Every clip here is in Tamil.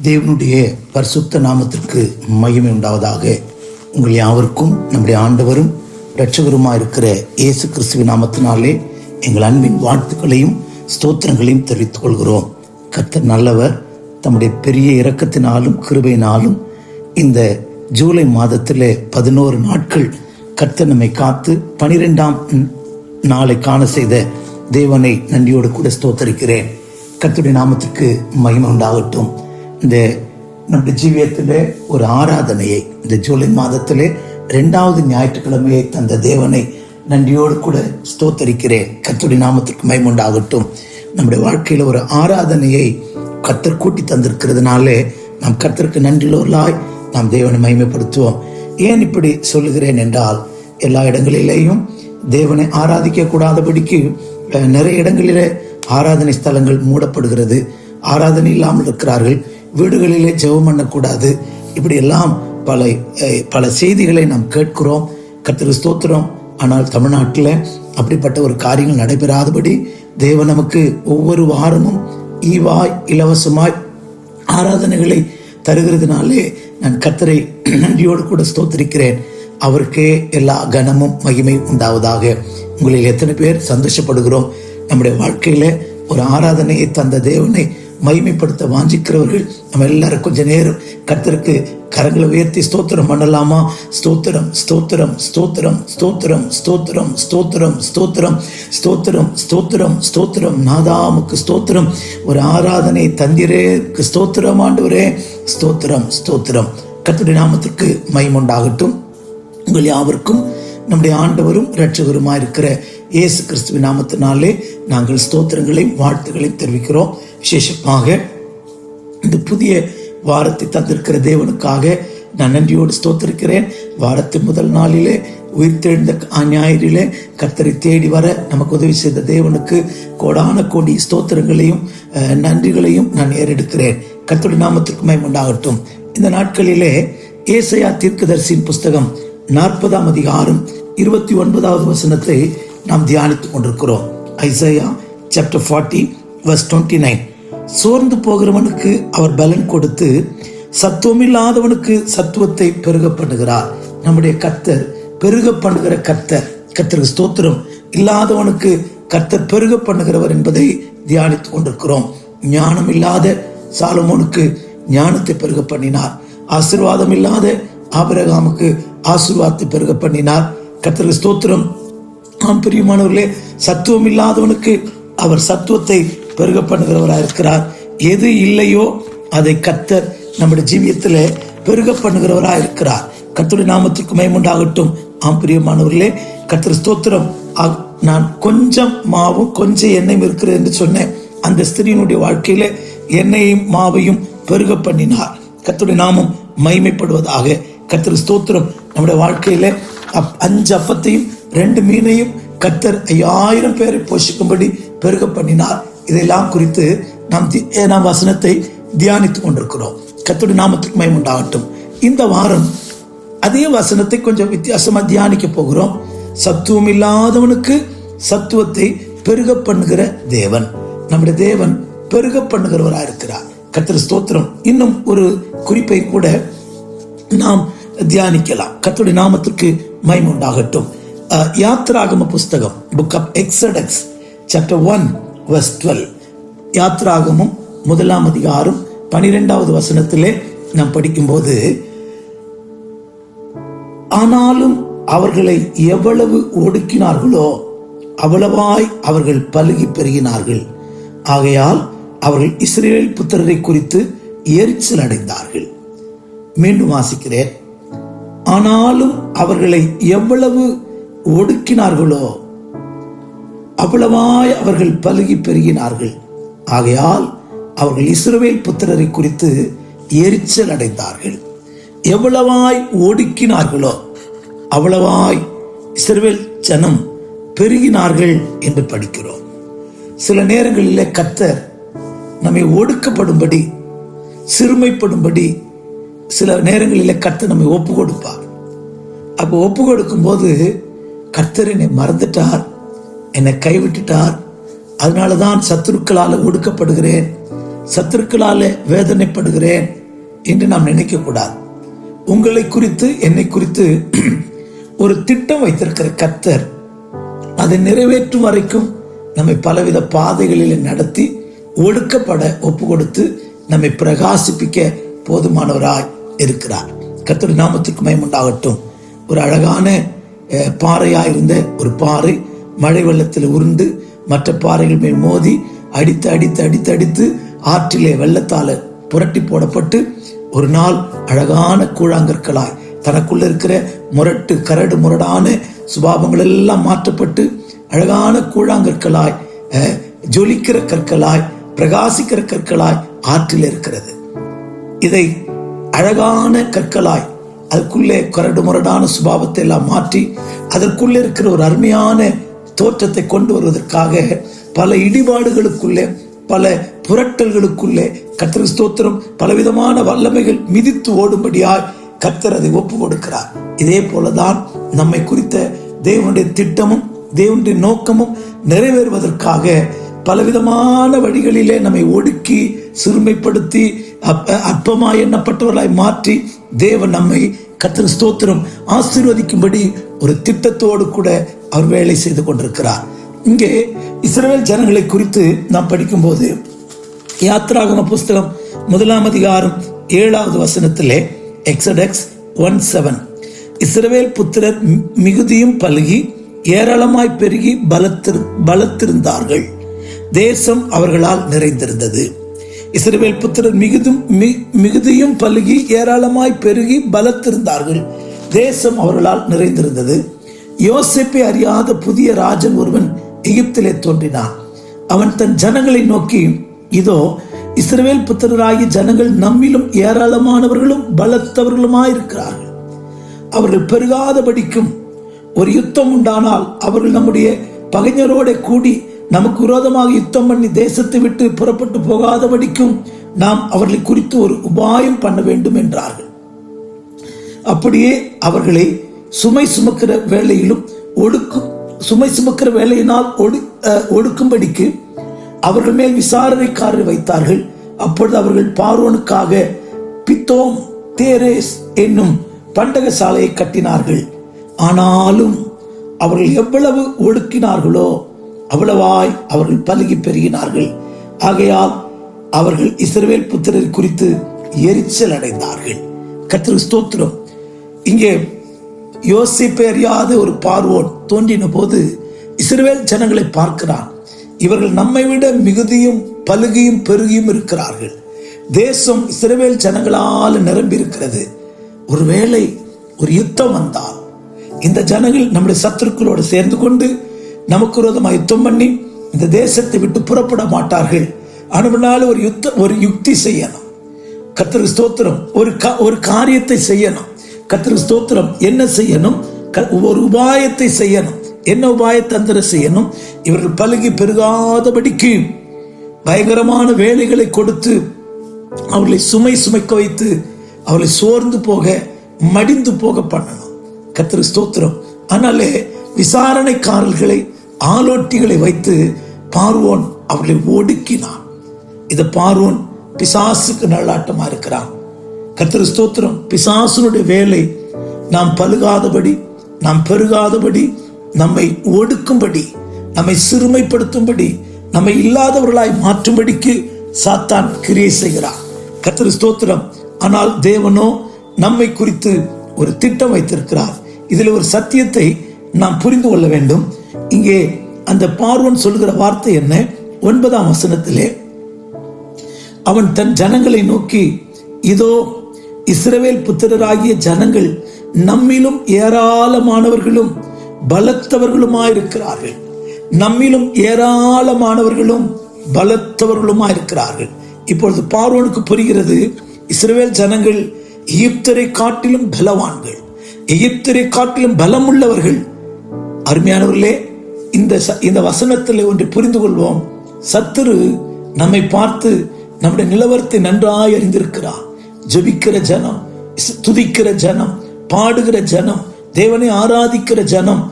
தேவனுடைய பரிசுத்த நாமத்திற்கு மகிமை உண்டாவதாக. உங்கள் யாவருக்கும் நம்முடைய ஆண்டவரும் இரட்சகருமாக இருக்கிற இயேசு கிறிஸ்துவின் நாமத்தினாலே எங்கள் அன்பின் வாழ்த்துக்களையும் ஸ்தோத்திரங்களையும் தெரிவித்துக் கொள்கிறோம். கர்த்தர் நல்லவர். தம்முடைய பெரிய இரக்கத்தினாலும் கிருபையினாலும் இந்த ஜூலை மாதத்திலே 11 நாட்கள் கர்த்தர் நம்மை காத்து 12ஆம் நாளை காண செய்த தேவனை நன்றியோடு கூட ஸ்தோத்தரிக்கிறேன். கர்த்தருடைய நாமத்திற்கு மகிமை உண்டாகட்டும். இந்த நம்முடைய ஜீவியத்திலே ஒரு ஆராதனையை இந்த ஜூலை மாதத்திலே 2வது ஞாயிற்றுக்கிழமையை தந்த தேவனை நன்றியோடு கூட ஸ்தோத்தரிக்கிறேன். கர்த்தருடைய நாமத்திற்கு மகிமை உண்டாகட்டும். நம்முடைய வாழ்க்கையில ஒரு ஆராதனையை கர்த்தர் கூட்டி தந்திருக்கிறதுனாலே நாம் கர்த்தருக்கு நன்றியுள்ளவர்களாய் நாம் தேவனை மகிமைப்படுத்துவோம். ஏன் இப்படி சொல்லுகிறேன் என்றால், எல்லா இடங்களிலேயும் தேவனை ஆராதிக்க கூடாதபடிக்கு நிறைய இடங்களிலே ஆராதனை ஸ்தலங்கள் மூடப்படுகிறது. ஆராதனை இல்லாமல் இருக்கிறார்கள். வீடுகளிலே ஜெபம் பண்ணக்கூடாது. இப்படி எல்லாம் பல செய்திகளை நாம் கேட்கிறோம். கர்த்தருக்கு ஸ்தோத்திரம். ஆனால் தமிழ்நாட்டில் அப்படிப்பட்ட ஒரு காரியங்கள் நடைபெறாதபடி தேவன் நமக்கு ஒவ்வொரு வாரமும் ஈவாய் இலவசமாய் ஆராதனைகளை தருகிறதுனாலே நான் கர்த்தரை நன்றியோடு கூட ஸ்தோத்திரிக்கிறேன். அவருக்கே எல்லா கனமும் மகிமை உண்டாவதாக. உங்களில் எத்தனை பேர் சந்தோஷப்படுகிறோம்? நம்முடைய வாழ்க்கையில ஒரு ஆராதனையை தந்த தேவனை மகிமைப்படுத்த வாஞ்சிக்கிறவர்கள் நம்ம எல்லாரும் கொஞ்ச நேரம் கர்த்தருக்கு கரங்களை உயர்த்தி ஸ்தோத்திரம் பண்ணலாமா? ஸ்தோத்திரம், ஸ்தோத்திரம், ஸ்தோத்திரம், ஸ்தோத்திரம், ஸ்தோத்திரம், ஸ்தோத்திரம், ஸ்தோத்திரம், ஸ்தோத்திரம், ஸ்தோத்திரம், ஸ்தோத்திரம். நாதாமுக்கு ஸ்தோத்திரம். ஒரு ஆராதனை தந்திரேக்கு ஸ்தோத்திரம். ஆண்டவரே ஸ்தோத்திரம், ஸ்தோத்திரம். கர்த்தருடைய நாமத்திற்கு மகிமை உண்டாகட்டும். உங்கள் யாவருக்கும் நம்முடைய ஆண்டவரும் இரட்சகருமாய் இருக்கிற இயேசு கிறிஸ்துவின் நாமத்தினாலே நாங்கள் ஸ்தோத்திரங்களையும் வாழ்த்துக்களையும் தெரிவிக்கிறோம். விசேஷமாக இந்த புதிய வாரத்தை தந்திருக்கிற தேவனுக்காக நான் நன்றியோடு ஸ்தோத்திரிக்கிறேன். வாரத்தின் முதல் நாளிலே உயிர்த்தெழுந்த ஞாயிறிலே கர்த்தரை தேடி வர நமக்கு உதவி செய்த தேவனுக்கு கோடான கோடி ஸ்தோத்திரங்களையும் நன்றிகளையும் நான் ஏறெடுக்கிறேன். கர்த்தருடைய நாமத்திற்கு மகிமை உண்டாகட்டும். இந்த நாட்களிலே ஏசாயா தீர்க்கதரிசியின் புஸ்தகம் 40ஆம் அதிகாரம் 29வது வசனத்தை நாம் தியானித்துக் கொண்டிருக்கிறோம். Isaiah chapter 40 verse 29. சோர்ந்து போகிறவனுக்கு அவர் பலன் கொடுத்து சத்துவமில்லாதவனுக்கு சத்துவத்தை பெருக பண்ணுகிறார். நம்முடைய கர்த்தர் பெருக பண்ணுகிற கர்த்தர். கர்த்தருக்கு ஸ்தோத்திரம். இல்லாதவனுக்கு கர்த்தர் பெருக பண்ணுகிறவர் என்பதை தியானித்துக் கொண்டிருக்கிறோம். ஞானம் இல்லாத சாலமோனுக்கு ஞானத்தை பெருக பண்ணினார். ஆசீர்வாதம் இல்லாத ஆபிரகாமுக்கு ஆசீர்வாதத்தை பெருக பண்ணினார். கர்த்தருக்கு ஸ்தோத்திரம். பிரியமானவர்களே, சத்துவம் இல்லாதவனுக்கு அவர் சத்துவத்தை பெருக பண்ணுகிறவராக இருக்கிறார். எது இல்லையோ அதை கர்த்தர் நம்முடைய ஜீவியத்தில் பெருக பண்ணுகிறவராக இருக்கிறார். கர்த்தருடைய நாமத்திற்கு மகிமை உண்டாகட்டும். பிரியமானவர்களே, கர்த்தர் ஸ்தோத்திரம். நான் கொஞ்சம் மாவும் கொஞ்சம் எண்ணெயும் இருக்கிறது என்று சொன்னேன். அந்த ஸ்திரீனுடைய வாழ்க்கையில எண்ணெயையும் மாவையும் பெருக பண்ணினார். கர்த்தருடைய நாமம் மகிமைப்படுவதாக. கர்த்தர் ஸ்தோத்திரம். நம்முடைய வாழ்க்கையில 5 அப்பத்தையும் 2 மீனையும் கர்த்தர் 5000 பேரை போஷிக்கும்படி பெருக பண்ணினார். இதெல்லாம் குறித்து நாம் வசனத்தை தியானித்துக் கொண்டிருக்கிறோம். கர்த்தருடைய நாமத்துக்கு மகிமை உண்டாகட்டும். இந்த வாரம் அதே வசனத்தை கொஞ்சம் வித்தியாசமா தியானிக்க போகிறோம். சத்துவம் இல்லாதவனுக்கு சத்துவத்தை பெருக பண்ணுகிற தேவன். நம்முடைய தேவன் பெருக பண்ணுகிறவராக இருக்கிறார். கர்த்தர் ஸ்தோத்திரம். இன்னும் ஒரு குறிப்பை கூட நாம் தியானிக்கலாம். கர்த்தருடைய நாமத்திற்கு மகிமை உண்டாகட்டும். யாத்ராகம புஸ்தகம் book of Exodus chapter 1 verse 12. யாத்ராகமும் 1ஆம் அதிகாரம் 12வது வசனத்திலே நாம் படிக்கும்போது, ஆனாலும் அவர்களை எவ்வளவு ஒடுக்கினார்களோ அவ்வளவாய் அவர்கள் பலுகி பெருகினார்கள். ஆகையால் அவர்கள் இஸ்ரவேல் புத்திரரை குறித்து எரிச்சல் அடைந்தார்கள். மீண்டும் வாசிக்கிறேன். ஆனாலும் அவர்களை எவ்வளவு ஒடுக்கினார்களோ அவ்வளவாய் அவர்கள் பலுகி பெருகினார்கள். ஆகையால் அவர்கள் இஸ்ரவேல் புத்திரரை குறித்து எரிச்சல் அடைந்தார்கள். எவ்வளவாய் ஒடுக்கினார்களோ அவ்வளவாய் இஸ்ரவேல் ஜனம் பெருகினார்கள் என்று படிக்கிறோம். சில நேரங்களில் கர்த்தர் நம்மை ஒடுக்கப்படும்படி சிறுமைப்படும்படி சில நேரங்களில் கர்த்தர் நம்மை ஒப்பு கொடுப்பார். அப்போ ஒப்பு கொடுக்கும் போது கர்த்தர் என்னை மறந்துட்டார், என்னை கைவிட்டுட்டார், அதனாலதான் சத்துருக்களால் ஒடுக்கப்படுகிறேன், சத்துருக்களாலே வேதனைப்படுகிறேன் என்று நாம் நினைக்க கூடாது. உங்களை குறித்து, என்னை குறித்து ஒரு திட்டம் வைத்திருக்கிற கர்த்தர் அதை நிறைவேற்றும் வரைக்கும் நம்மை பலவித பாதைகளில் நடத்தி ஒடுக்கப்பட ஒப்பு கொடுத்து நம்மை பிரகாசிப்பிக்க போதுமானவராய் இருக்கிறார். கர்த்தருடைய நாமத்திற்கு மகிமை உண்டாகட்டும். ஒரு அழகான பாறையாய் இருந்த ஒரு பாறை மழை வெள்ளத்தில் உருண்டு மற்ற பாறைகள் மேல் மோதி அடித்து அடித்து அடித்து அடித்து ஆற்றிலே வெள்ளத்தால புரட்டி போடப்பட்டு ஒரு நாள் அழகான கூழாங்கற்களாய் தனக்குள்ள இருக்கிற முரட்டு கரடு முரடான சுபாவங்கள் எல்லாம் மாற்றப்பட்டு அழகான கூழாங்கற்களாய், ஜொலிக்கிற கற்களாய், பிரகாசிக்கிற கற்களாய் ஆற்றில் இருக்கிறது. இதை அழகான கற்களாய் அதுக்குள்ளே கரடு முரடான சுபாவத்தை எல்லாம் மாற்றி அதற்குள்ளே இருக்கிற ஒரு அருமையான தோற்றத்தை கொண்டு வருவதற்காக பல இடிபாடுகளுக்குள்ளே, பல புரட்டல்களுக்குள்ளே கர்த்தர் ஸ்தோத்திரம் பலவிதமான வல்லமைகள் மிதித்து ஓடும்படியாய் கர்த்தர் அதை ஒப்பு கொடுக்கிறார். இதே போலதான் நம்மை குறித்த தேவனுடைய திட்டமும் தேவனுடைய நோக்கமும் நிறைவேறுவதற்காக பலவிதமான வழிகளிலே நம்மை ஒடுக்கி சிறுமைப்படுத்தி அற்பமாய் எண்ணப்பட்டவர்களாய் மாற்றி தேவன் நம்மை கர்த்தர் ஸ்தோத்திரம் ஆசீர்வதிக்கும்படி ஒரு திட்டத்தோடு கூட அவர் வேலை செய்து கொண்டிருக்கிறார். இங்கே இஸ்ரவேல் ஜனங்களை குறித்து நாம் படிக்கும்போது யாத்ராகம புஸ்தகம் 1 அதிகாரம் 7வது வசனத்திலே எக்ஸடெக்ஸ் 1:7 இஸ்ரவேல் புத்திரர் மிகுதியும் பலுகி ஏராளமாய் பெருகி பலத்திருந்தார்கள், தேசம் அவர்களால் நிறைந்திருந்தது. இஸ்ரவேல் புத்திரர் மிகுதியும் பலுகி ஏராளமாய் பெருகி பலத்திருந்தார்கள், தேசம் அவர்களால் நிறைந்திருந்தது. யோசேப்பை அறியாத புதிய ராஜன் ஒருவன் எகிப்திலே தோன்றினான். அவன் தன் ஜனங்களை நோக்கி, இதோ இஸ்ரவேல் புத்திரராகிய ஜனங்கள் நம்மிலும் ஏராளமானவர்களும் பலத்தவர்களுமாயிருக்கிறார்கள். அவர்கள் பெருகாதபடிக்கும் ஒரு யுத்தம் உண்டானால் அவர்கள் நம்முடைய பகைஞரோட கூடி நமக்கு விரோதமாக யுத்தம் பண்ணி தேசத்தை விட்டு புறப்பட்டு போகாதபடிக்கும் நாம் அவர்களை குறித்து ஒரு உபாயம் பண்ண வேண்டும் என்றார்கள். அப்படியே அவர்களை சுமை சுமக்கிற வேலையினால் ஒடுக்கும்படிக்கு அவர்கள் மேல் விசாரணைக்காரரை வைத்தார்கள். அப்பொழுது அவர்கள் பார்வோனுக்காக பித்தோம் தேரேஸ் என்னும் பண்டக சாலையை கட்டினார்கள். ஆனாலும் அவர்கள் எவ்வளவு ஒடுக்கினார்களோ அவ்வளவாய் அவர்கள் பலுகி பெருகினார்கள். ஆகையால் அவர்கள் இஸ்ரவேல் புத்திரரை குறித்து எரிச்சல் அடைந்தார்கள். கர்த்தருக்கு ஸ்தோத்திரம். இங்கே யோசேப்பை அறியாத ஒரு பார்வோன் தோன்றின போது இஸ்ரவேல் ஜனங்களை பார்க்கிறான். இவர்கள் நம்மை விட மிகுதியும் பலுகியும் பெருகியும் இருக்கிறார்கள். தேசம் இஸ்ரவேல் ஜனங்களால் நிரம்பி இருக்கிறது. ஒருவேளை ஒரு யுத்தம் வந்தால் இந்த ஜனங்கள் நம்முடைய சத்துருக்களோடு சேர்ந்து கொண்டு நமக்கு விரோதமாக யுத்தம் பண்ணி இந்த தேசத்தை விட்டு புறப்பட மாட்டார்கள். ஆனால் ஒரு யுக்தி செய்யணும். கர்த்தருக்கு ஸ்தோத்திரம். ஒரு காரியத்தை செய்யணும். கர்த்தருக்கு ஸ்தோத்திரம். என்ன செய்யணும்? ஒரு உபாயத்தை செய்யணும். என்ன உபாயத்தந்திர செய்யணும்? இவர்கள் பலுகி பெருகாதபடிக்கு பயங்கரமான வேலைகளை கொடுத்து அவர்களை சுமைக்க வைத்து அவர்களை சோர்ந்து போக மடிந்து போக பண்ணணும். கர்த்தருக்கு ஸ்தோத்திரம். ஆனாலே விசாரணைக்காரர்களை ஆலோட்டிகளை வைத்து பார்வோன் அவர்களை ஒடுக்கினான். இது பார்வோன் பிசாசுக்கு நல்லாட்டமா இருக்கிறான். கர்த்தருக்கு ஸ்தோத்திரம். பிசாசுனுடைய வேலை நாம் பலுகாதபடி, நாம் பெருகாதபடி, நம்மை ஒடுக்கும்படி, நம்மை சிறுமைப்படுத்தும்படி, நம்மை இல்லாதவர்களாய் மாற்றும்படிக்கு சாத்தான் கிரியை செய்கிறான். கர்த்தருக்கு ஸ்தோத்திரம். ஆனால் தேவனோ நம்மை குறித்து ஒரு திட்டம் வைத்திருக்கிறார். இதில் ஒரு சத்தியத்தை நாம் புரிந்து கொள்ள வேண்டும். இங்கே அந்த பார்வோன் சொல்லுகிற வார்த்தை என்ன? 9ஆம் வசனத்திலே அவன் தன் ஜனங்களை நோக்கி, இதோ இஸ்ரவேல் புத்திரராகிய ஜனங்கள் நம்மிலும் ஏராளமானவர்களும் பலத்தவர்களுமாயிருக்கிறார்கள். நம்மிலும் ஏராளமானவர்களும் பலத்தவர்களுமாயிருக்கிறார்கள். இப்பொழுது பார்வோனுக்கு புரிகிறது, இஸ்ரவேல் ஜனங்கள் எகிப்தரை காட்டிலும் பலவான்கள், எகிப்தரை காட்டிலும் பலம் உள்ளவர்கள். அருமையானவர்களே, இந்த வசனத்தில் ஒன்று புரிந்து கொள்வோம். சத்துரு நம்மை பார்த்து நம்முடைய நிலவரத்தை நன்றாய் அறிந்திருக்கிறார். ஜெபிக்கிற ஜனம், துதிக்கிற ஜனம், பாடுகிற ஜனம், தேவனை ஆராதிக்கிற ஜனம்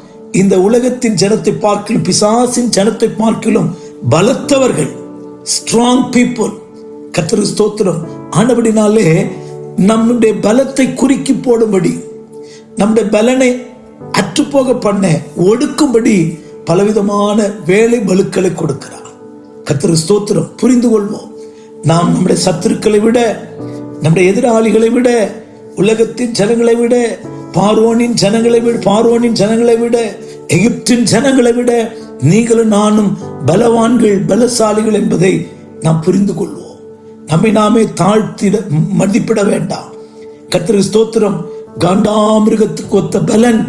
இந்த உலகத்தின் ஜனத்தை பார்க்கிலும் பிசாசின் ஜனத்தை பார்க்கிலும் பலத்தவர்கள், ஸ்ட்ராங் பீப்புள். கர்த்தருக்கு ஸ்தோத்திரம். ஆனபடினாலே நம்முடைய பலத்தை குறுக்கி போடும்படி, நம்முடைய பலனை அற்றுப்போக பண்ண, ஒடுக்கும்படி பலவிதமான வேலை பலுக்களை கொடுக்கிறார். கர்த்தருக்கு ஸ்தோத்திரம். புரிந்து கொள்வோம். நாம் நம்முடைய சத்துருக்களை விட, நம்முடைய எதிராளிகளை விட, உலகத்தின் ஜனங்களை விட, பார்வோனின் ஜனங்களை விட, எகிப்தின் ஜனங்களை விட நீங்களும் நானும் பலவான்கள், பலசாலிகள் என்பதை நாம் புரிந்து கொள்வோம். நம்மை நாமே தாழ்த்திட மதிப்பிட வேண்டாம். கர்த்தருக்கு ஸ்தோத்திரம். காண்டாமிருகத்துக்கு ஒத்த பலன்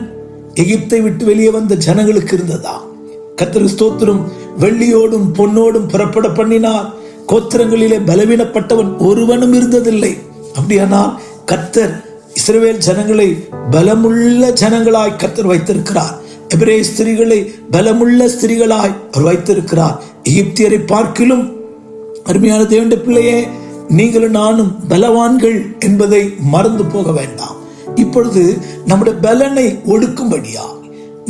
எகிப்தை விட்டு வெளியே வந்த ஜனங்களுக்கு இருந்ததா? கர்த்தருக்கு ஸ்தோத்திரம். வெள்ளியோடும் பொன்னோடும் புறப்பட பண்ணினார். கோத்திரங்களிலே பலவீனப்பட்டவன் ஒருவனும் இருந்ததில்லை. அப்படியானால் கர்த்தர் இஸ்ரவேல் ஜனங்களை பலமுள்ள ஜனங்களாய் கர்த்தர் வைத்திருக்கிறார். எபிரேய ஸ்திரீகளை பலமுள்ள ஸ்திரீகளாய் அவர் வைத்திருக்கிறார். எகிப்தியரை பார்க்கிலும் அருமையான தேவனுடைய பிள்ளையே, நீங்களும் நானும் பலவான்கள் என்பதை மறந்து போக வேண்டாம். இப்பொழுது நம்முடைய பலனை ஒடுக்கும்படியா,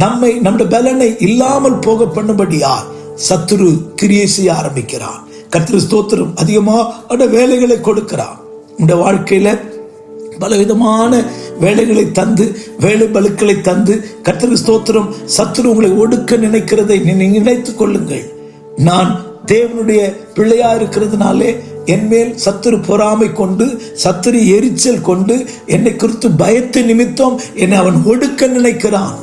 நம்முடைய பலனை இல்லாமல் போக பண்ணும்படியா சத்துரு கிரியை செய்ய ஆரம்பிக்கிறான். கர்த்தருக்கு ஸ்தோத்திரம். அதிகமான வேலைகளை கொடுக்கிறான். உங்களுடைய வாழ்க்கையில பலவிதமான வேலைகளை தந்து, வேலை பலுக்களை தந்து, கர்த்தருக்கு ஸ்தோத்திரம், சத்துரு உங்களை ஒடுக்க நினைக்கிறதை நினைத்துக் கொள்ளுங்கள். நான் தேவனுடைய பிள்ளையா இருக்கிறதுனாலே என் மேல் சத்துரு பொறாமை கொண்டு, சத்துரு எரிச்சல் கொண்டு, என்னை குறித்து பயத்தை நிமித்தம் என்னை அவன் ஒடுக்க நினைக்கிறான்.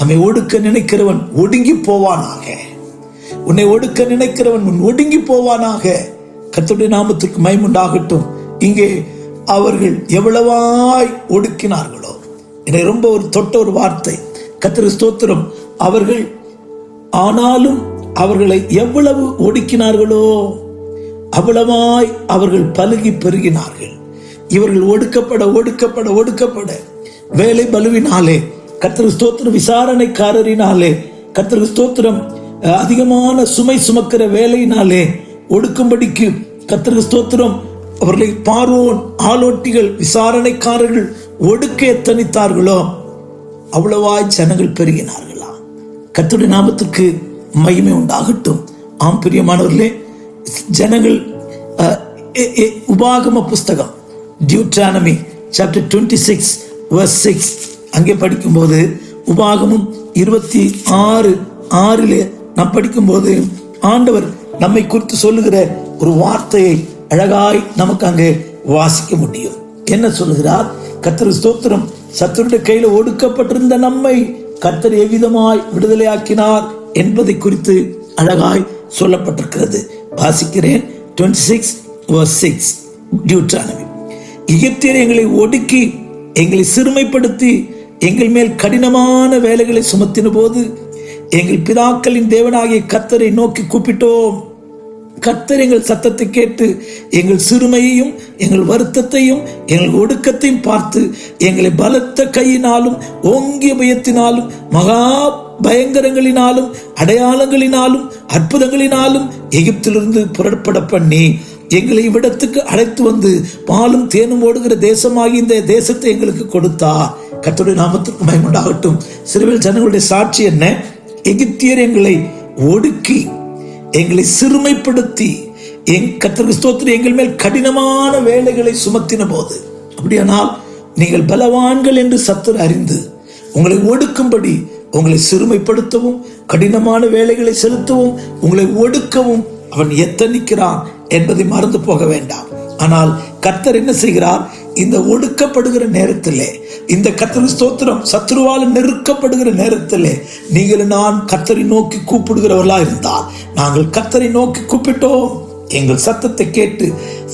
நம்மை ஒடுக்க நினைக்கிறவன் ஒடுங்கி போவானாக. உன்னை ஒடுக்க நினைக்கிறவன் உன் ஒடுங்கி போவானாக. கர்த்தருடைய நாமத்திற்கு மகிமை உண்டாகட்டும். இங்கே அவர்கள் எவ்வளவாய் ஒடுக்கினார்களோ, என்னை ரொம்ப தொட்ட ஒரு வார்த்தை. கர்த்தருக்கு ஸ்தோத்திரம். அவர்கள் ஆனாலும் அவர்களை எவ்வளவு ஒடுக்கினார்களோ அவ்வளவாய் அவர்கள் பலுகி பெருகினார்கள். இவர்கள் ஒடுக்கப்பட வேலை பலுவினாலே, கர்த்தருக்கு ஸ்தோத்திரம், விசாரணைக்காரரினாலே, கர்த்தருக்கு ஸ்தோத்திரம், அதிகமான சுமை சுமக்கிற வேலையினாலே ஒடுக்கும்படிக்கு கர்த்தருக்கு ஸ்தோத்திரம் அவர்களை பார்வோன், ஆலோட்டிகள், விசாரணைக்காரர்கள் ஒடுக்க எத்தனித்தார்களோ அவ்வளவாய் ஜனங்கள் பெருகினார்களா. கர்த்தருடைய நாமத்துக்கு மகிமை உண்டாகட்டும். ஆம் பிரியமானவர்களே, ஜனங்கள் உபாகம புஸ்தகம் டியூட்ரானமி சாப்டர் 26 verse 6 அங்கே படிக்கும்போது, உபாகமும் 26:6 நாம் படிக்கும்போது ஆண்டவர் நம்மை குறித்து சொல்லுகிற ஒரு வார்த்தையை அழகாய் நமக்கு அங்கே வாசிக்க முடியும். என்ன சொல்லுகிறார்? கர்த்தருக்கு ஸ்தோத்திரம். சத்துருடைய கையில ஒடுக்கப்பட்டிருந்த நம்மை கர்த்தர் எவ்விதமாய் விடுதலையாக்கினார் என்பதை குறித்து அழகாய் சொல்லப்பட்டிருக்கிறது. வாசிக்கிறேன். 26 verse 6 டியூட்ரானமி. எகிப்தியர் எங்களை ஒடுக்கி, எங்களை சிறுமைப்படுத்தி, எங்கள் மேல் கடினமான வேலைகளை சுமத்தின போது எங்கள் பிதாக்களின் தேவனாகிய கர்த்தரை நோக்கி கூப்பிட்டோம். கர்த்தர் எங்கள் சத்தத்தை கேட்டு எங்கள் சிறுமையையும் எங்கள் வருத்தத்தையும் எங்கள் ஒடுக்கத்தையும் பார்த்து எங்களை பலத்த கையினாலும் ஓங்கிய பயத்தினாலும் மகா பயங்கரங்களினாலும் அடையாளங்களினாலும் அற்புதங்களினாலும் எகிப்திலிருந்து புறப்பட பண்ணி எங்களை இவ்விடத்துக்கு அழைத்து வந்து பாலும் தேனும் ஓடுகிற தேசமாகி இந்த தேசத்தை எங்களுக்கு கொடுத்தார். கர்த்தருடைய நாமத்திற்கு மகிமை உண்டாகட்டும். இஸ்ரவேல் ஜனங்களுடைய சாட்சி என்ன? எகிப்தியர் எங்களை ஒடுக்கி, எங்களை சிறுமைப்படுத்தி, கர்த்தருக்கு ஸ்தோத்திரம், எங்கள் மேல் கடினமான வேலைகளை சுமத்தின போது, அப்படியானால் நீங்கள் பலவான்கள் என்று சத்துரு அறிந்து உங்களை ஒடுக்கும்படி, உங்களை சிறுமைப்படுத்தவும், கடினமான வேலைகளை செலுத்தவும், உங்களை ஒடுக்கவும் அவன் எத்தனிக்கிறான் என்பதை மறந்து போக வேண்டாம். ஆனால் கர்த்தர் என்ன செய்கிறார்? இந்த ஒடுக்கப்படுகிற நேரத்திலே, இந்த கர்த்தருக்கு ஸ்தோத்திரம், சத்துருவால் நெருக்கப்படுகிற நேரத்திலே நீங்கள் நான் கர்த்தரை நோக்கி கூப்பிடுகிறவர்களா இருந்தால், நாங்கள் கர்த்தரை நோக்கி கூப்பிட்டோம், எங்கள் சத்தத்தை கேட்டு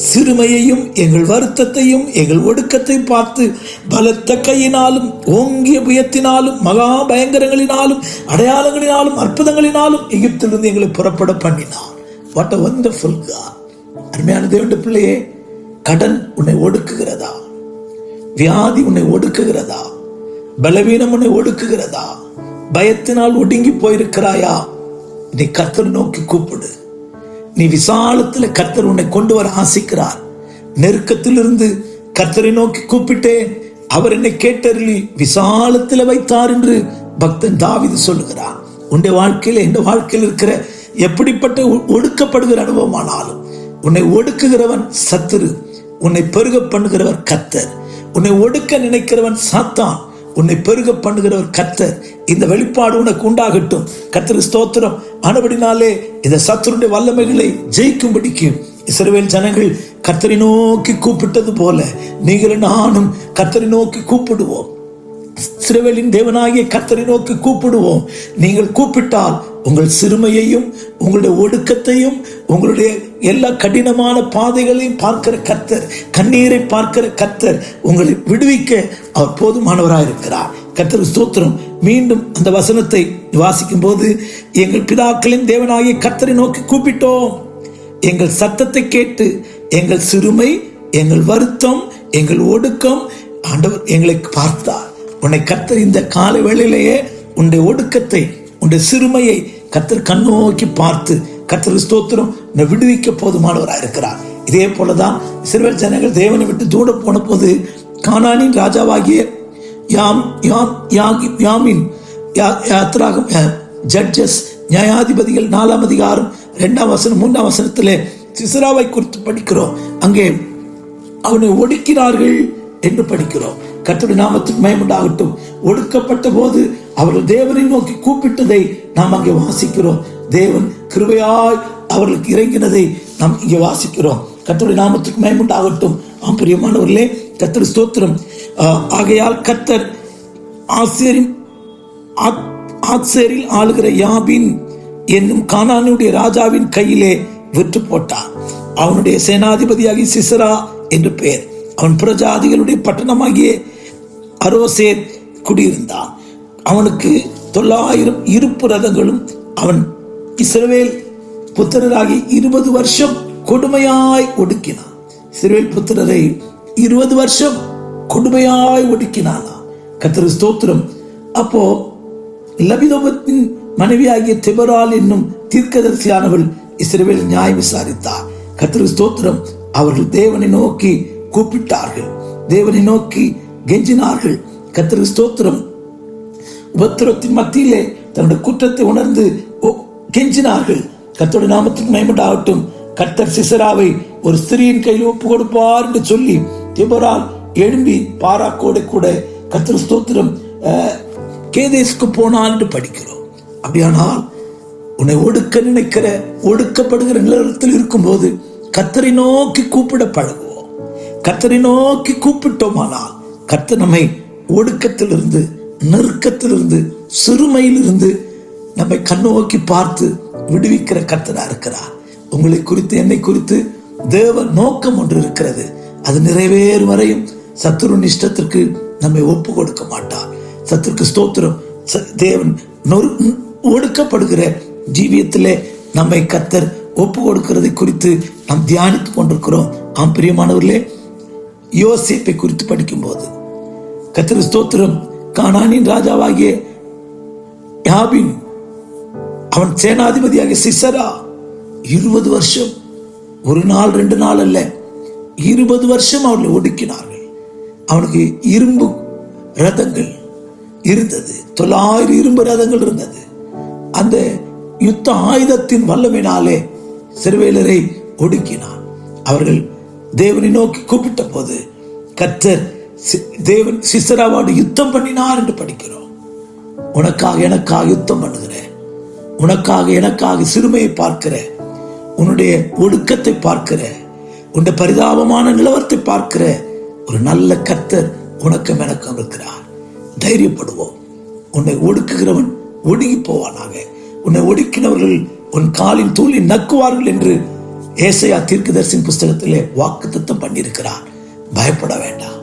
சிறுமையையும் எங்கள் வருத்தத்தையும் எங்கள் ஒடுக்கத்தையும் பார்த்து பலத்த கையினாலும் ஓங்கிய புயத்தினாலும் மகா பயங்கரங்களினாலும் அடையாளங்களினாலும் அற்புதங்களினாலும் எகிப்திலிருந்து எங்களை புறப்பட பண்ணினார். What a wonderful God. அருமையான தேவனுடைய பிள்ளையே, கடன் உன்னை ஒடுக்குகிறதா? வியாதி உன்னை ஒடுக்குகிறதா? பலவீனம் உன்னை ஒடுக்குகிறதா? பயத்தினால் ஒடுங்கி போயிருக்கிறாயா? நீ கர்த்தரை நோக்கி கூப்பிடு. நீ விசாலத்தில் கர்த்தர் உன்னை கொண்டு வர ஆசிக்கிறார். நெருக்கத்திலிருந்து கர்த்தரை நோக்கி கூப்பிட்டேன், அவர் என்னை கேட்டருளி விசாலத்தில் வைத்தார் என்று பக்தன் தாவீது சொல்லுகிறார். உன்னுடைய வாழ்க்கையில, இந்த வாழ்க்கையில் இருக்கிற எப்படிப்பட்ட ஒடுக்கப்படுகிற அனுபவமானாலும் உன்னை ஒடுக்குகிறவன் சத்துரு, உன்னை பெருக பண்ணுகிறவர் கர்த்தர். உன்னை ஒடுக்க நினைக்கிறவன் சாத்தான், உன்னை பெருக பண்ணுகிறவர் கர்த்தர். இந்த வெளிப்பாடு உனக்கு உண்டாகட்டும். கர்த்தருக்கு ஸ்தோத்திரம். ஆனபடினாலே இந்த சத்துருடைய வல்லமைகளை ஜெயிக்கும்படிக்கு இஸ்ரவேல் ஜனங்கள் கர்த்தரை நோக்கி கூப்பிட்டது போல நீங்களும் நானும் கர்த்தரை நோக்கி கூப்பிடுவோம். இஸ்ரவேலின் தேவனாகிய கர்த்தரை நோக்கி கூப்பிடுவோம். நீங்கள் கூப்பிட்டால் உங்கள் சிறுமையையும் உங்களுடைய ஒடுக்கத்தையும் உங்களுடைய எல்லா கடினமான பாதைகளையும் பார்க்கிற கர்த்தர், கண்ணீரை பார்க்கிற கர்த்தர் உங்களை விடுவிக்க அவர் போதுமானவராக இருக்கிறார். கர்த்தருக்கு ஸ்தோத்திரம். மீண்டும் அந்த வசனத்தை வாசிக்கும் போது, எங்கள் பிதாக்களின் தேவனாகிய கர்த்தரை நோக்கி கூப்பிட்டோம், எங்கள் சத்தத்தை கேட்டு எங்கள் சிறுமை, எங்கள் வருத்தம், எங்கள் ஒடுக்கம் ஆண்டவர் எங்களை பார்த்தார். உன்னை கர்த்தர் இந்த காலை வேளையிலேயே உன்னுடைய ஒடுக்கத்தை, உன்னுடைய சிறுமையை கர்த்தர் கண்ணோக்கி பார்த்து கர்த்தர் ஸ்தோத்திரம் உன்னை விடுவிக்க போதுமானவராக இருக்கிறார். இதே போலதான் இஸ்ரவேல் ஜனங்கள் தேவனை விட்டு தூர போன போது கானானின் ராஜாவாகிய யாமின் ஜட்ஜஸ் நியாயாதிபதிகள் 4ஆம் அதிகாரம் 2ஆம் வசனம் 3ஆம் வசனத்திலே சிசராவை குறித்து படிக்கிறோம். அங்கே அவனை ஒடுக்கினார்கள் என்று படிக்கிறோம். கர்த்தருடைய நாமத்துக்கு மகிமை உண்டாகட்டும். ஒடுக்கப்பட்ட போது அவர்கள் தேவனை நோக்கி கூப்பிட்டதை நாம் அங்கே வாசிக்கிறோம். தேவன் கிருபையாய் அவர்களுக்கு இறங்கினதை நாம் இங்கே வாசிக்கிறோம். கர்த்தருடைய நாமத்துக்கு மகிமை உண்டாகட்டும். பிரியமானவர்களே, கர்த்தர் ஸ்தோத்திரம். ஆகையால் கர்த்தர் ஆத்சேரில் ஆளுகிற யாபின் என்னும் கானானுடைய ராஜாவின் கையிலே விற்று போட்டார். அவனுடைய சேனாதிபதியாகிய சிசரா என்று பெயர். அவன் புறஜாதிகளுடைய பட்டணமாகிய அரோசேர் குடியிருந்தான். அவனுக்கு 900 இருப்பு ரதங்களும். அவன் இஸ்ரவேல் புத்திரராகி 20 வருஷம் கொடுமையாய் ஒடுக்கினான். இஸ்ரவேல் புத்திரரை 20 வருஷம் கொடுமையாய் ஒடுக்கினானா. கர்த்தருக்கு ஸ்தோத்திரம். அப்போ லபிதோபத்தின் மனைவியாகிய தெபரால் என்னும் தீர்க்கதரிசியானவள் இஸ்ரவேல் நியாயம் விசாரித்தார். கர்த்தருக்கு ஸ்தோத்திரம். அவர்கள் தேவனை நோக்கி கூப்பிட்டார்கள், தேவனை நோக்கி கெஞ்சினார்கள். கர்த்தருக்கு ஸ்தோத்திரம். உபத்திரத்தின் மத்தியிலே தன்னுடைய குற்றத்தை உணர்ந்து கெஞ்சினார்கள். கர்த்தருடைய நாமத்துக்கு மகிமை உண்டாகட்டும். கர்த்தர் சிசராவை ஒரு ஸ்திரீயின் கையில் ஒப்பு கொடுப்பார் என்று சொல்லி தெபரால் எழும்பி பாராக்கோடு கூட கர்த்தர் ஸ்தோத்திரம் கேதேசுக்கு போனான் என்று படிக்கிறோம். அப்படியானால் உன்னை ஒடுக்க நினைக்கிற, ஒடுக்கப்படுகிற நிலத்தில் இருக்கும்போது கர்த்தரை நோக்கி கூப்பிட பழகுவோம். கர்த்தரை நோக்கி கூப்பிட்டோமானால் கர்த்தர் நம்மை ஒடுக்கத்திலிருந்து, நெருக்கத்திலிருந்து, சிறுமையிலிருந்து நம்மை கண்ணோக்கி பார்த்து விடுவிக்கிற கர்த்தரா இருக்கிறார். உங்களை குறித்து, என்னை குறித்து தேவ நோக்கம் ஒன்று இருக்கிறது. அது நிறைவேறும் வரையும் சத்துருவின் இஷ்டத்திற்கு நம்மை ஒப்பு கொடுக்க மாட்டார். சத்துருக்கு ஸ்தோத்திரம். தேவன் ஒடுக்கப்படுகிற ஜீவியத்திலே நம்மை கர்த்தர் ஒப்பு கொடுக்கிறதை குறித்து நாம் தியானித்துக் கொண்டிருக்கிறோம். பிரியமானவர்களே, யோசேப்பை குறித்து படிக்கும் போது கர்த்தருக்கு ஸ்தோத்திரம். கானானின் ராஜாவாகிய யாபின், அவன் சேனாதிபதியாகிய சிசரா 20 வருஷம், ஒரு நாள் 2 நாள் அல்ல, 20 வருஷம் அவர்களை ஒடுக்கினார்கள். அவனுக்கு இரும்பு ரதங்கள் இருந்தது, 900 இரும்பு ரதங்கள் இருந்தது. அந்த யுத்த ஆயுதத்தின் வல்லமையினாலே சிறுவேலரை ஒடுக்கினான். அவர்கள் தேவனை நோக்கி கூப்பிட்ட போது கர்த்தர் தேவன் சிசராவோடு யுத்தம் பண்ணினார் என்று படிக்கிறோம். உனக்காக எனக்காக யுத்தம் பண்ணுகிறேன், உனக்காக எனக்காக சிறுமையை பார்க்கிற, உன்னுடைய ஒடுக்கத்தை பார்க்கிற, உன்னுடைய பரிதாபமான நிலவரத்தை பார்க்கிற ஒரு நல்ல கர்த்தர் உனக்கும் எனக்கும் இருக்கிறார். தைரியப்படுவோம். உன்னை ஒடுக்குகிறவன் ஒடுங்கி போவானாக. உன்னை ஒடுக்கினவர்கள் உன் காலின் தூளி நக்குவார்கள் என்று ஏசாயா தீர்க்கதரிசியின் புஸ்தகத்திலே வாக்குத்தத்தம் பண்ணியிருக்கிறார். பயப்பட வேண்டாம்.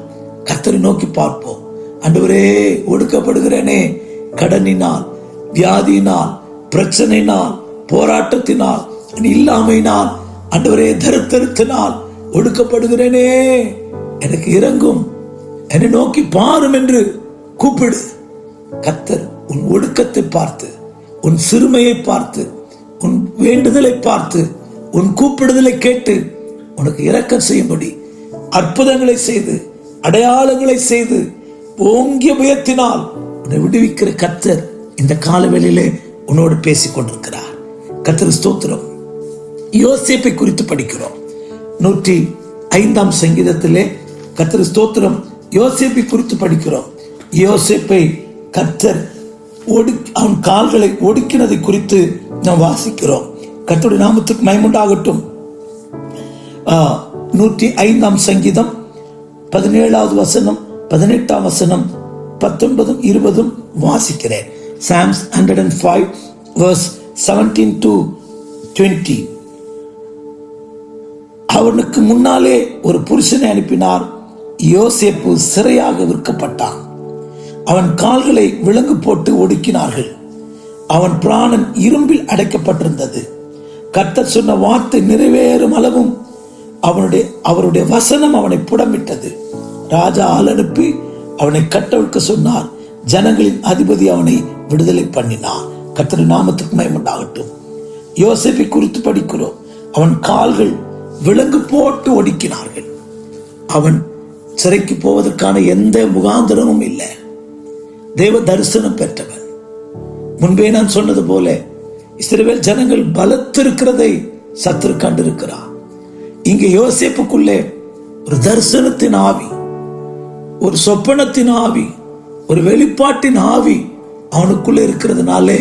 கர்த்தரை நோக்கி பார்ப்போம். ஆண்டவரே, ஒடுக்கப்படுகிறேனே, கடனினால், வியாதியினால், பிரச்சனையினால், போராட்டத்தினால், இல்லாமையினால், ஆண்டவரே தரித்திரத்தினால் ஒடுக்கப்படுகிறேனே, எனக்கு இறங்கும், என்னை நோக்கி பாரும் என்று கூப்பிடு. கர்த்தர் உன் ஒடுக்கத்தை பார்த்து, உன் சிறுமையை பார்த்து, உன் வேண்டுதலை பார்த்து, உன் கூப்பிடுதலை கேட்டு உனக்கு இரக்கம் செய்யும்படி அற்புதங்களை செய்து, அடையாளங்களை செய்து, ஓங்கிய பயத்தினால் உன்னை விடுவிக்கிற கர்த்தர் இந்த காலவெளியிலே உன்னோடு பேசிக் கொண்டிருக்கிறார். கர்த்தருக்கு ஸ்தோத்திரம். யோசேப்பை குறித்து படிக்கிறோம். 105 சங்கீதத்திலே கர்த்தருக்கு ஸ்தோத்திரம் யோசேப்பை குறித்து படிக்கிறோம். யோசேப்பை கர்த்தர் அவன் கால்களை ஒடுக்கினதை குறித்து நாம் வாசிக்கிறோம். கர்த்தருடைய நாமத்துக்கு மகிமையுண்டாகட்டும். 105 சங்கீதம் 17வது வசனம், 18ஆம் வசனம், 19, 20 வாசிக்கிறேன். Psalms 105 verse 17 to 20. அவனுக்கு முன்னாலே ஒரு புருஷனை அனுப்பினார். யோசேப்பு சிறையாக விற்கப்பட்டான். அவன் கால்களை விலங்கு போட்டு ஒடுக்கினார்கள். அவன் பிராணன் இரும்பில் அடைக்கப்பட்டிருந்தது. கர்த்தர் சொன்ன வார்த்தை நிறைவேறும் அளவும் அவருடைய வசனம் அவனை புடமிட்டது. ராஜா ஆள் அனுப்பி அவனை கட்டவிழ்க்க சொன்னார். ஜனங்களின் அதிபதி அவனை விடுதலை பண்ணினார். கர்த்தரின் நாமத்துக்கு மகிமையுண்டாகட்டும். யோசேப்பை குறித்து படிக்கிறோம். அவன் கால்கள் விலங்கு போட்டு ஒடுக்கினார்கள். அவன் சிறைக்கு போவதற்கான எந்த முகாந்திரமும் இல்லை. தேவ தரிசனம் பெற்றவன். முன்பே நான் சொன்னது போல இஸ்ரவேல் ஜனங்கள் பலத்திருக்கிறதை சத்துரு கண்டிருக்கிறார். இங்கே யோசேப்புக்குள்ளே ஒரு தரிசனத்தின் ஆவி, ஒரு சொப்பனத்தின் ஆவி, ஒரு வெளிப்பாட்டின் ஆவி அவனுக்குள்ளே இருக்கிறதுனாலே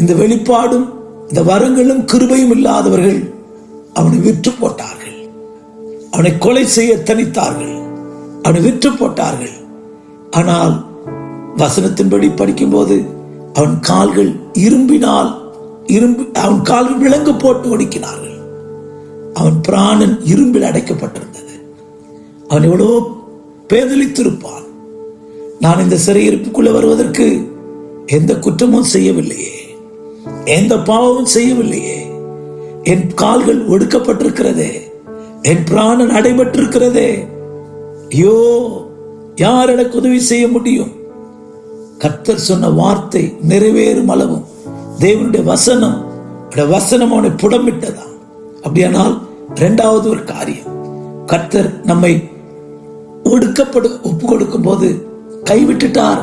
இந்த வெளிப்பாடும் இந்த வரங்களும் கிருபையும் இல்லாதவர்கள் அவனை விற்று போட்டார்கள். அவனை கொலை செய்ய தனித்தார்கள். அவனை விற்று போட்டார்கள். ஆனால் வசனத்தின்படி படிக்கும்போது அவன் கால்கள் அவன் கால்கள் விலங்கு போட்டு ஒடுக்கினார்கள். அவன் பிராணன் இரும்பில் அடைக்கப்பட்டிருந்தது. அவன் எவ்வளவோ பேதலித்திருப்பான். நான் இந்த சிறையிருப்புக்குள்ள வருவதற்கு எந்த குற்றமும் செய்யவில்லையே, எந்த பாவமும் செய்யவில்லையே, என் கால்கள் ஒடுக்கப்பட்டிருக்கிறதே, என் பிராணன் அடைபட்டிருக்கிறதே, ஐயோ யார் எனக்கு உதவி செய்ய முடியும்? கர்த்தர் சொன்ன வார்த்தை நிறைவேறும் அளவும் தேவனுடைய வசனம் அவனை புடமிட்டதா. அப்படியானால் இரண்டாவது ஒரு காரியம், கர்த்தர் நம்மை ஒப்பு கொடுக்கும் போது கைவிட்டுட்டார்,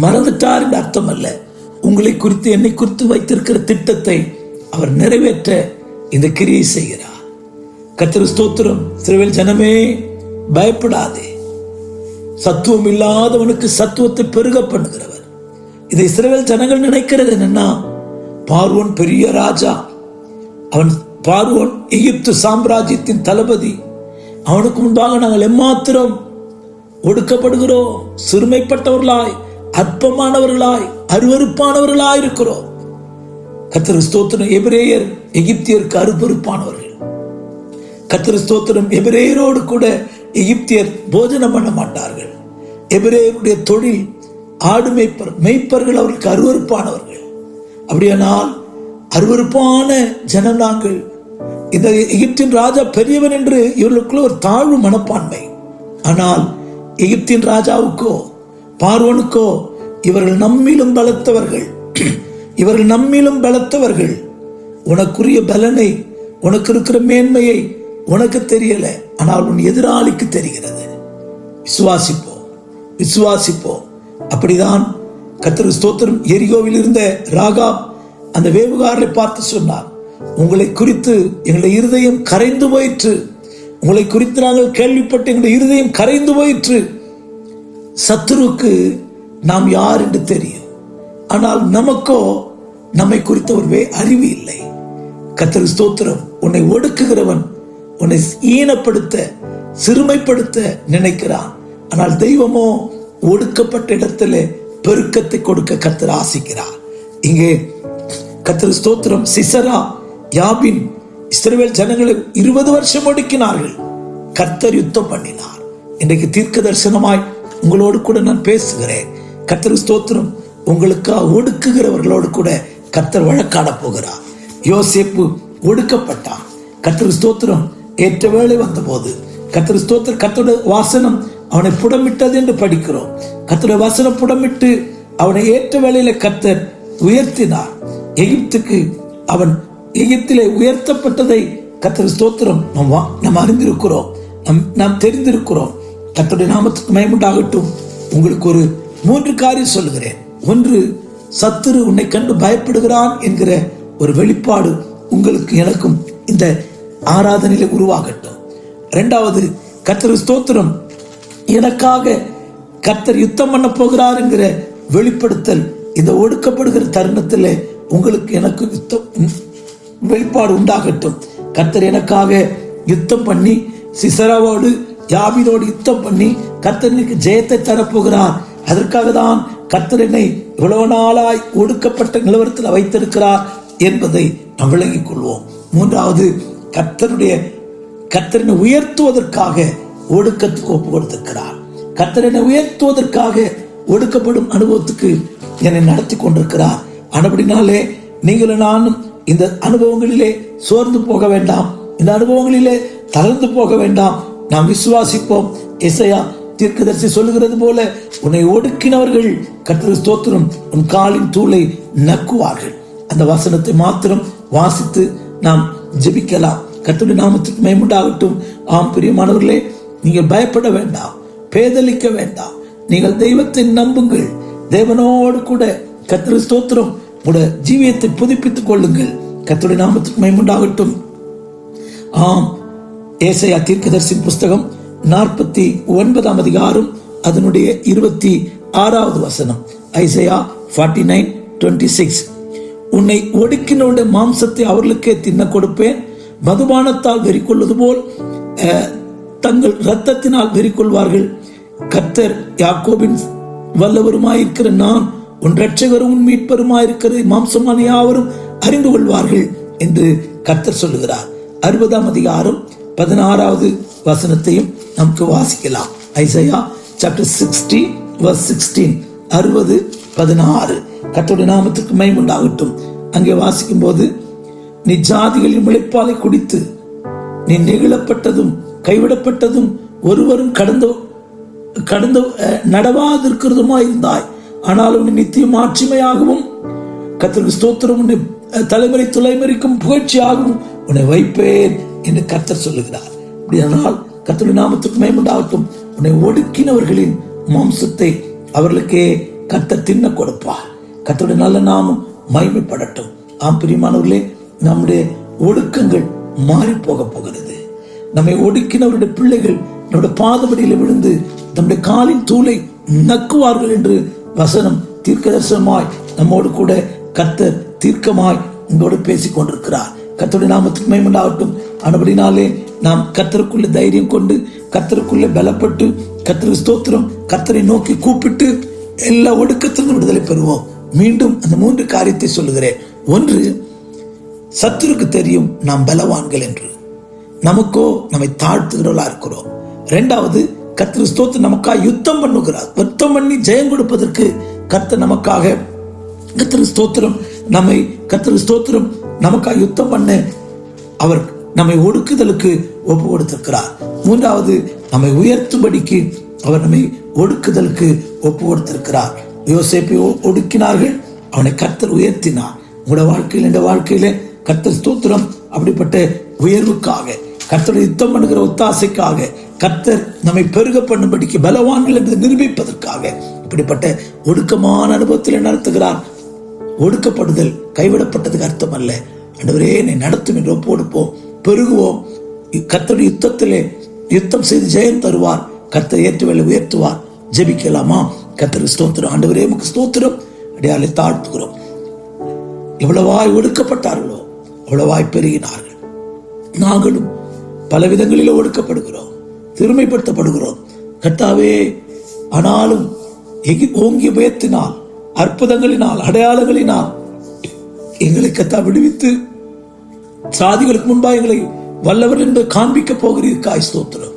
மறந்துட்டார் என்று அர்த்தம் அல்ல. உங்களை குறித்து என்னை குறித்து வைத்திருக்கிற திட்டத்தை அவர் நிறைவேற்ற இந்த கிரியை செய்கிறார். கர்த்தருக்கு ஸ்தோத்திரம். இஸ்ரவேல் ஜனமே பயப்படாதே. சத்துவம் இல்லாதவனுக்கு சத்துவத்தை பெருக பண்ணுகிறவர். இதை இஸ்ரவேல் ஜனங்கள் நினைக்கிறது என்னன்னா, பார்வோன் பெரிய ராஜா, பார்வோன் எகிப்து சாம்ராஜ்யத்தின் தளபதி, அவனுக்கு முன்பாக நாங்கள் எம்மாத்திரம் ஒடுக்கப்படுகிறோம், சிறுமைப்பட்டவர்களாய், அற்பமானவர்களாய், அருவருப்பானவர்களாய் இருக்கிறோம். கர்த்தருக்கு ஸ்தோத்திரம். எபிரேயர் எகிப்தியருக்கு அருவருப்பானவர்கள். கர்த்தருக்கு ஸ்தோத்திரம். எபிரேயரோடு கூட எகிப்தியர் போஜனம் பண்ண மாட்டார்கள். எபிரேயருடைய தொழில் ஆடு மேய்ப்பர்கள் அவர்களுக்கு அருவருப்பானவர்கள். அப்படியானால் அருவருப்பான ஜனம் நாங்கள். இந்த எகிப்தின் ராஜா பெரியவன் என்று இவர்களுக்குள்ள ஒரு தாழ்வு மனப்பான்மை. ஆனால் எகிப்தின் ராஜாவுக்கோ பார்வோனுக்கோ இவர்கள் நம்மிலும் பலத்தவர்கள், இவர்கள் நம்மிலும் பலத்தவர்கள். உனக்குரிய பலனை, உனக்கு இருக்கிற மேன்மையை உனக்கு தெரியல, ஆனால் உன் எதிராளிக்கு தெரிகிறது. விசுவாசிப்போம். அப்படிதான் கர்த்தருக்கு ஸ்தோத்திரம். எரிகோவில் இருந்த ராகாப் அந்த வேவுகாரரை பார்த்து சொன்னார், உங்களை குறித்து எங்களுடைய இருதயம் கரைந்து போயிற்று. உங்களை குறித்து நாங்கள் கேள்விப்பட்டு எங்களுடைய இருதயம் கரைந்து போயிற்று. சத்துருக்கு நாம் யார் என்று தெரியும், ஆனால் நமக்கோ நம்மை குறித்த ஒரு அறிவு இல்லை. கர்த்தருக்கு ஸ்தோத்திரம். உன்னை ஒடுக்குகிறவன் உன்னை ஈனப்படுத்த, சிறுமைப்படுத்த நினைக்கிறான். ஆனால் தெய்வமோ ஒடுக்கப்பட்ட இடத்துல பெருக்கத்தை கொடுக்க கர்த்தர் ஆசிக்கிறார். இங்கே கர்த்தருக்கு ஸ்தோத்திரம். சிசரா, யாபின் இஸ்ரவேல் ஜனங்களை 20 வருஷம் ஒடுக்கினார்கள். கர்த்தர் யுத்தம் பண்ணினார். இன்றைக்கு தீர்க்க தரிசனமாய் உங்களோடு கூட நான் பேசுகிறேன். கர்த்தருக்கு ஸ்தோத்திரம். உங்களுக்காக ஒடுக்குகிறவர்களோடு கூட கர்த்தர் வழக்காட போகிறார். யோசேப்பு ஒடுக்கப்பட்டான். கர்த்தருக்கு ஸ்தோத்திரம். ஏற்ற வேளை வந்த போது கர்த்தருக்கு ஸ்தோத்திரம். கர்த்தருடைய வாசனம் அவனை புடமிட்டது என்று படிக்கிறோம். கர்த்தருடைய வசனம் புடமிட்டு அவனை ஏற்ற வேளையில கர்த்தர் உயர்த்தினார். அவன் எகிப்திலே உயர்த்தப்பட்டதை கர்த்தருக்கு ஸ்தோத்திரம் நாம் அறிந்திருக்கிறோம், நாம் தெரிந்திருக்கிறோம். கர்த்தருடைய நாமத்துக்கு மகிமையுண்டாகட்டும். உங்களுக்கு ஒரு 3 காரியம் சொல்லுகிறேன். ஒன்று, சத்துரு உன்னை கண்டு பயப்படுகிறான் என்கிற ஒரு வெளிப்பாடு உங்களுக்கு எனக்கும் இந்த ஆராதனையில உருவாகட்டும். இரண்டாவது, கர்த்தர் ஸ்தோத்திரம், எனக்காக கர்த்தர் யுத்தம் பண்ண போகிறார் என்கிற வெளிப்படுத்தல் இந்த ஒடுக்கப்படுகிற தருணத்தில் உங்களுக்கு எனக்கு வெளிப்பாடு உண்டாகட்டும். கர்த்தர் எனக்காக யுத்தம் பண்ணி சிசராவோடு யாபீதோடு யுத்தம் பண்ணி கர்த்தர் எனக்கு ஜெயத்தை தரப்போகிறார். அதற்காக தான் கர்த்தர் என்னை இவ்வளவு நாளாய் ஒடுக்கப்பட்ட நிலவரத்தில் வைத்திருக்கிறார் என்பதை நாம் விளங்கிக் கொள்வோம். மூன்றாவது, கர்த்தரை உயர்த்துவதற்காக ஒடுக்கத்துக்கு ஒப்பு கொடுத்திருக்கிறார். கர்த்தரை உயர்த்துவதற்காக ஒடுக்கப்படும் அனுபவத்துக்கு என்னை நடத்தி கொண்டிருக்கிறார். ஆனபடினாலே நீங்களும் நானும் இந்த அனுபவங்களிலே சோர்ந்து போக வேண்டாம், இந்த அனுபவங்களிலே தளர்ந்து போக வேண்டாம். நாம் விசுவாசிப்போம். எசையா தீர்க்கதரிசி சொல்லுகிறது போல, உன்னை ஒடுக்கினவர்கள் கர்த்தர் ஸ்தோத்திரம் உன் காலின் தூளை நக்குவார்கள். அந்த வசனத்தை மாத்திரம் வாசித்து நாம் ஜெபிக்கலாம். கர்த்தருடைய நாமத்துக்கு மகிமையுண்டாகட்டும். ஆம் பிரியமானவர்களே, நீங்கள் பயப்பட வேண்டாம், பேதலிக்க வேண்டாம். நீங்கள் தெய்வத்தை நம்புங்கள். தேவனோடு கூட கர்த்தர் ஸ்தோத்திரம் உங்களுடைய ஜீவியத்தை புதுப்பித்துக் கொள்ளுங்கள். கர்த்தருடைய நாமத்துக்கு மகிமையுண்டாகட்டும். ஆம், ஏசாயா தீர்க்கதரிசியின் புஸ்தகம் 49 அதிகாரம் அதனுடைய 26வது வசனம். ஐசையா 49:26. உன்னை ஒடுக்கினோட மாம்சத்தை அவர்களுக்கே தின்ன கொடுப்பேன். மதுபானத்தால் வெறி கொள்வது போல் தங்கள் இரத்தத்தினால் வெறி கொள்வார்கள். கர்த்தர் யாக்கோபின் வல்லவருமாயிருக்கிற நான் உன் இரட்சகரும் உன் மீட்பருமாயிருக்கிற மாம்சமான யாவரும் அறிந்து கொள்வார்கள் என்று கர்த்தர் சொல்லுகிறார். 60 அதிகாரம் 16வது வசனத்தையும் நமக்கு வாசிக்கலாம். Isaiah chapter 60 verse 16. 60:16. கர்த்தருடைய நாமத்துக்கு மகிமையுண்டாகட்டும். அங்கே வாசிக்கும் போது, நீ ஜாதிகளின் முளைப்பாலை குடித்து நீ நெகிழப்பட்டதும் கைவிடப்பட்டதும் ஒருவரும் கடந்து நடவாதிருக்கிறதுமா இருந்தாய். ஆனால் உன்னை நித்தியம் ஆட்சிமையாகவும் கர்த்தருக்கு ஸ்தோத்திரம் உன்னை தலைமுறை தலைமுறைக்கும் புகழ்ச்சியாகவும் உன்னை வைப்பேன் என்று கர்த்தர் சொல்லுகிறார். அப்படியானால் கர்த்தருடைய நாமத்துக்கு மகிமையுண்டாகட்டும். உன்னை ஒடுக்கினவர்களின் மாம்சத்தை அவர்களுக்கே கர்த்தர் தின்ன கொடுப்பார். கர்த்தருடைய நல்ல நாமம் மகிமைப்படட்டும். ஆம் பிரியமானவர்களே, நம்முடைய ஒடுக்கங்கள் மாறி போக போகிறது. நம்மை ஒடுக்கினவருடைய பிள்ளைகள் நம்முடைய பாதபடியில் விழுந்து நம்முடைய காலின் தூளை நக்குவார்கள் என்று வசனம் தீர்க்கதரிசனமாய் நம்மோடு கூட கர்த்தர் தீர்க்கமாய் உங்களோடு பேசிக் கொண்டிருக்கிறார். கர்த்தருடைய நாமத்துக்கு மகிமையுண்டாகட்டும். ஆனபடினாலே நாம் கர்த்தருக்குள்ள தைரியம் கொண்டு, கர்த்தருக்குள்ள பலப்பட்டு, கர்த்தருக்கு ஸ்தோத்திரம், கர்த்தரை நோக்கி கூப்பிட்டு எல்லா ஒடுக்கத்திலிருந்து விடுதலை பெறுவோம். மீண்டும் அந்த 3 காரியத்தை சொல்லுகிறேன். ஒன்று, சத்துருக்கு தெரியும் நாம் பலவான்கள் என்று, நமக்கோ நம்மை தாழ்த்துகிறவர்களா இருக்கிறோம். இரண்டாவது, கர்த்தர் ஸ்தோத்திரம் நமக்காக யுத்தம் பண்ணுகிறார். யுத்தம் பண்ணி ஜெயம் கொடுப்பதற்கு கர்த்தர் நமக்காக, கர்த்தர் ஸ்தோத்திரம் நமக்காக யுத்தம் பண்ண அவர் நம்மை ஒடுக்குதலுக்கு ஒப்பு கொடுத்திருக்கிறார். மூன்றாவது, நம்மை உயர்த்தும்படிக்கு அவர் நம்மை ஒடுக்குதலுக்கு ஒப்பு கொடுத்திருக்கிறார். யோசேப்பை ஒடுக்கினார்கள், அவனை கர்த்தர் உயர்த்தினார். உங்களோட வாழ்க்கையில், இந்த வாழ்க்கையில கர்த்தர் ஸ்தோத்திரம் அப்படிப்பட்ட உயர்வுக்காக, கர்த்தருடைய யுத்தம் பண்ணுகிற ஒத்தாசைக்காக, கர்த்தர் நம்மை பெருக பண்ணும்படிக்கு பலவான்கள் என்று நிரூபிப்பதற்காக இப்படிப்பட்ட ஒடுக்கமான அனுபவத்தில் நடத்துகிறார். ஒடுக்கப்படுதல் கைவிடப்பட்டதுக்கு அர்த்தம் அல்ல. ஆண்டவரே என்னை நடத்தும் என்று ஒப்புக்கொடுப்போம், பெருகுவோம். கர்த்தருடைய யுத்தத்திலே யுத்தம் செய்து ஜெயம் தருவார். கர்த்தர் ஏற்றுவேளை உயர்த்துவார். ஜெபிக்கலாமா? கர்த்தருக்கு ஸ்தோத்திரம். ஆண்டவரே உமக்கு ஸ்தோத்திரம். அடியாளை தாழ்த்துகிறோம். எவ்வளவாய் ஒடுக்கப்பட்டார்களோ அவ்வளவாய் பெருகினார்கள். நாங்களும் பல விதங்களில் ஒடுக்கப்படுகிறோம், சிறுமைப்படுத்தப்படுகிறோம் கர்த்தாவே. ஆனாலும் ஓங்கிய பயத்தினால், அற்புதங்களினால், அடையாளங்களினால் எங்களை கர்த்தா விடுவித்து சாதிகளுக்கு முன்பாக எங்களை வல்லவர் என்று காண்பிக்க போகிறீர்க்காய் ஸ்தோத்திரம்.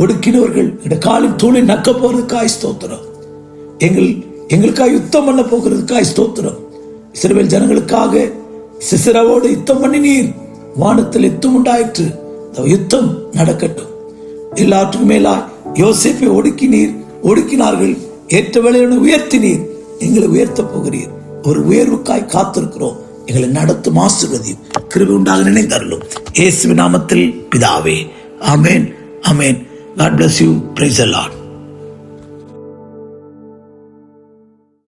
ஒடுக்கினவர்கள் காலின் தூளை நக்க போகிறதுக்காய் ஸ்தோத்திரம். எங்களுக்காக யுத்தம் பண்ண போகிறதுக்காய் ஸ்தோத்திரம். இஸ்ரவேல் ஜனங்களுக்காக சிசராவோடு யுத்தம் பண்ணினீர். வானத்தில் யுத்தம் உண்டாயிற்று. யுத்தம் நடக்கட்டும். எல்லாற்றுக்கும் மேலாய் யோசேப்பை ஒடுக்கினார்கள். ஏற்ற வேளையோடு உயர்த்தினீர். எங்களை உயர்த்த போகிறீர். ஒரு உயர்வுக்காய் காத்திருக்கிறோம். எங்களை நடத்தும் ஆசீர்வதியும் கிருபை உண்டாக நினைந்தருளும். இயேசுவின் நாமத்தில் பிதாவே, ஆமென், ஆமென். God bless you. Praise the Lord.